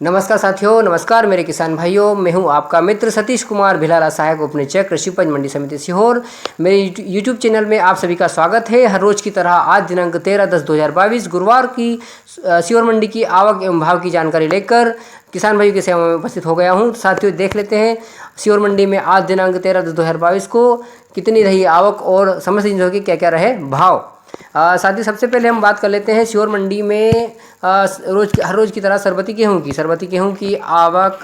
नमस्कार साथियों, नमस्कार मेरे किसान भाइयों। मैं हूं आपका मित्र सतीश कुमार भिलारा, सहायक उपनिरीक्षक कृषि उपज मंडी समिति सीहोर। मेरे यूट्यूब चैनल में आप सभी का स्वागत है। हर रोज़ की तरह आज दिनांक 13/10/2022 गुरुवार की सीहोर मंडी की आवक एवं भाव की जानकारी लेकर किसान भाइयों की सेवा में उपस्थित हो गया हूं। साथियों, देख लेते हैं सीहोर मंडी में आज दिनांक 13/10/2022 को कितनी रही आवक और समस्त चीज़ों के क्या क्या रहे भाव। साथ ही सबसे पहले हम बात कर लेते हैं सीहोर मंडी में हर रोज़ की तरह सरबती गेहूँ की आवक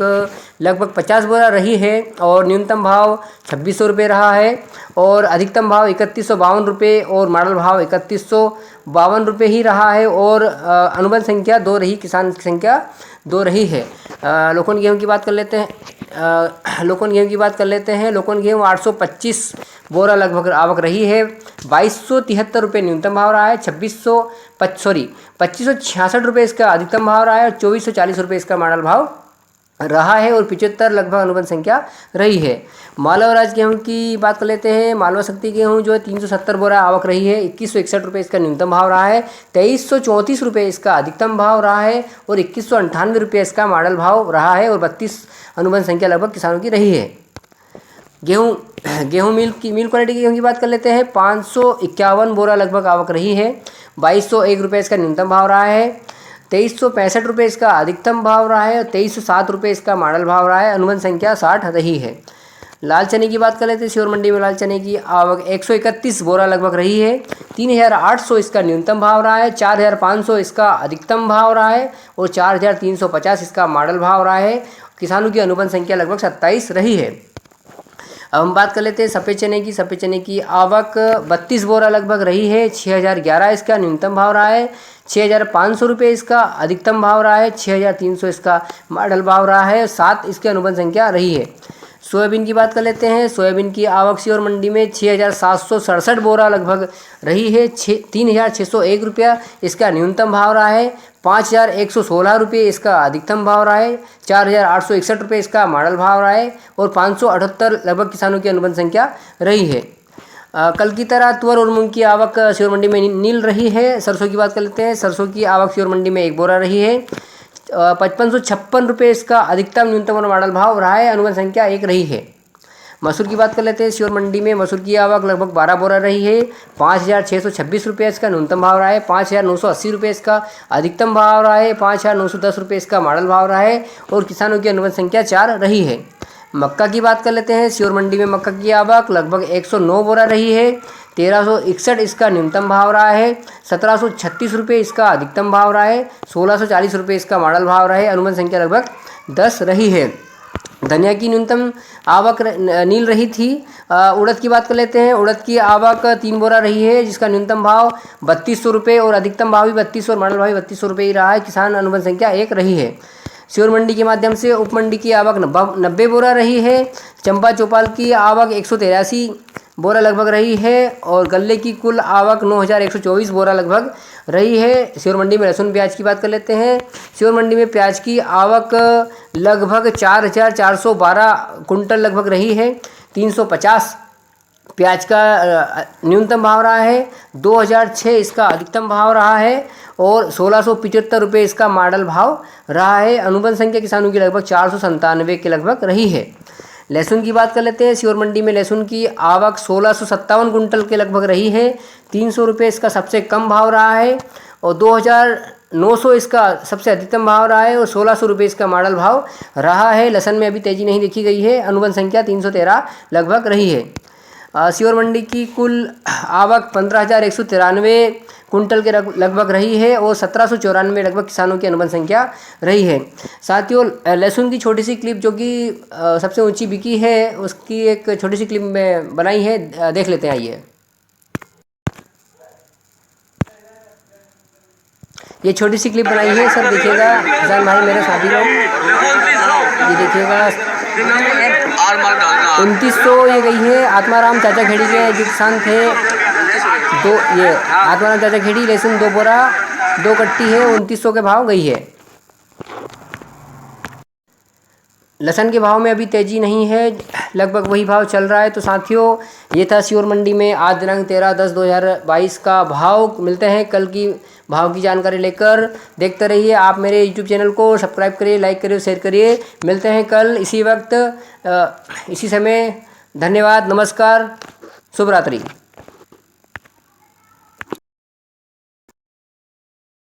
लगभग 50 बोरा रही है और न्यूनतम भाव 2600 रुपये रहा है और अधिकतम भाव 3152 रुपये और मॉडल भाव 3152 रुपये ही रहा है और अनुबंध संख्या 2 रही, किसान की संख्या 2 रही है। लोकन गेहूँ की बात कर लेते हैं। लोकन गेहूँ 825 बोरा लगभग आवक रही है। 2273 रुपये न्यूनतम भाव रहा है। 2566 रुपये इसका अधिकतम भाव रहा है और 2440 रुपये इसका मॉडल भाव रहा है और 75 लगभग अनुबंध संख्या रही है। मालवा राज गेहूँ की बात कर लेते हैं। मालवा शक्ति गेहूँ जो है 370 बोरा आवक रही है। 2161 रुपये इसका न्यूनतम भाव रहा है। 2334 रुपये इसका अधिकतम भाव रहा है और 2198 रुपये इसका मॉडल भाव रहा है और 32 अनुबंध संख्या लगभग किसानों की रही है। गेहूँ मिल क्वालिटी की गेहूँ की बात कर लेते हैं। 551 बोरा लगभग आवक रही है। 2201 रुपये इसका न्यूनतम भाव रहा है। 2365 रुपये इसका अधिकतम भाव रहा है और 2307 रुपये इसका मॉडल भाव रहा है। अनुबंध संख्या 60 रही है। लाल चने की बात कर लेते हैं। सीहोर मंडी में लाल चने की आवक 131 बोरा लगभग रही है। 3800 इसका न्यूनतम भाव रहा है। 4500 इसका अधिकतम भाव रहा है और 4350 इसका मॉडल भाव रहा है। किसानों की अनुबंध संख्या लगभग 27 रही है। अब हम बात कर लेते हैं सफ़ेद चने की आवक 32 बोरा लगभग रही है। 6011 इसका न्यूनतम भाव रहा है। 6500 रुपये इसका अधिकतम भाव रहा है। 6300 इसका मॉडल भाव रहा है। 7 इसकी अनुबंध संख्या रही है। सोयाबीन की बात कर लेते हैं। सोयाबीन की आवक सीहोर मंडी में 6767 बोरा लगभग रही है। 3601 रुपया इसका न्यूनतम भाव रहा है। 5116 रुपये इसका अधिकतम भाव रहा है। 4861 रुपये इसका मॉडल भाव रहा है और 578 लगभग किसानों की अनुबंध संख्या रही है। कल की तरह तुअर और मूंग की आवक सीहोर मंडी में नील रही है। सरसों की बात कर लेते हैं। सरसों की आवक सीहोर मंडी में 1 बोरा रही है। 5556 रुपये इसका अधिकतम न्यूनतम और मॉडल भाव रहा है। अनुबंध संख्या 1 रही है। मसूर की बात कर लेते हैं। सीहोर मंडी में मसूर की आवक लगभग 12 बोरा रही है। 5626 रुपये इसका न्यूनतम भाव रहा है। 5980 रुपये इसका अधिकतम भाव रहा है। 5910 रुपये इसका मॉडल भाव रहा है और किसानों की अनुबंध संख्या 4 रही है। मक्का की बात कर लेते हैं। सीहोर मंडी में मक्का की आवक लगभग 109 बोरा रही है। 1361 इसका न्यूनतम भाव रहा है। 1736 रुपये इसका अधिकतम भाव रहा है। 1640 रुपये इसका मॉडल भाव रहा है। अनुबंध संख्या लगभग 10 रही है। धनिया की न्यूनतम आवक नील रही थी। उड़द की बात कर लेते हैं। उड़द की आवक 3 बोरा रही है जिसका न्यूनतम भाव 3200 रुपये और अधिकतम भाव भी 3200 और मॉडल भाव भी 3200 रुपये ही रहा है। किसान अनुबंध संख्या 1 रही है। सीहोर मंडी के माध्यम से उपमंडी की आवक 90 बोरा रही है। चंपा चौपाल की आवक 183 बोरा लगभग रही है और गल्ले की कुल आवक 9124 बोरा लगभग रही है। सीहोर मंडी में लहसुन प्याज की बात कर लेते हैं। सीहोर मंडी में प्याज की आवक लगभग 4412 कुंटल लगभग रही है। 350 प्याज का न्यूनतम भाव रहा है। 2006 इसका अधिकतम भाव रहा है और 1675 रुपये इसका मॉडल भाव रहा है। अनुबंध संख्या किसानों की लगभग 497 के लगभग रही है। लहसुन की बात कर लेते हैं। सीहोर मंडी में लहसुन की आवक 1657 कुंटल के लगभग रही है। 300 रुपये इसका सबसे कम भाव रहा है और 2900 इसका सबसे अधिकतम भाव रहा है और 1600 रुपये इसका मॉडल भाव रहा है। लहसुन में अभी तेजी नहीं देखी गई है। अनुबंध संख्या 313 लगभग रही है। सीहोर मंडी की कुल आवक 15,193 कुंटल के लगभग रही है और 1794 लगभग किसानों की अनुबंध संख्या रही है। साथियों, लहसुन की छोटी सी क्लिप जो कि सबसे ऊंची बिकी है उसकी एक छोटी सी क्लिप में बनाई है, देख लेते हैं। आइए, ये छोटी सी क्लिप बनाई है सर, देखिएगा किसान भाई मेरे साथी लोग, ये देखिएगा 2900 ये गई है। आत्माराम चाचा खेड़ी के जो किसान थे, ये आत्माराम चाचा खेड़ी लहसुन 2 बोरा 2 कट्टी है, 2900 के भाव गई है। लहसुन के भाव में अभी तेज़ी नहीं है, लगभग वही भाव चल रहा है। तो साथियों, ये था सीहोर मंडी में आज दिनांक 13/10/2022 का भाव। मिलते हैं कल की भाव की जानकारी लेकर। देखते रहिए आप मेरे यूट्यूब चैनल को, सब्सक्राइब करिए, लाइक करिए, शेयर करिए। मिलते हैं कल इसी वक्त इसी समय। धन्यवाद, नमस्कार, शुभ रात्रि।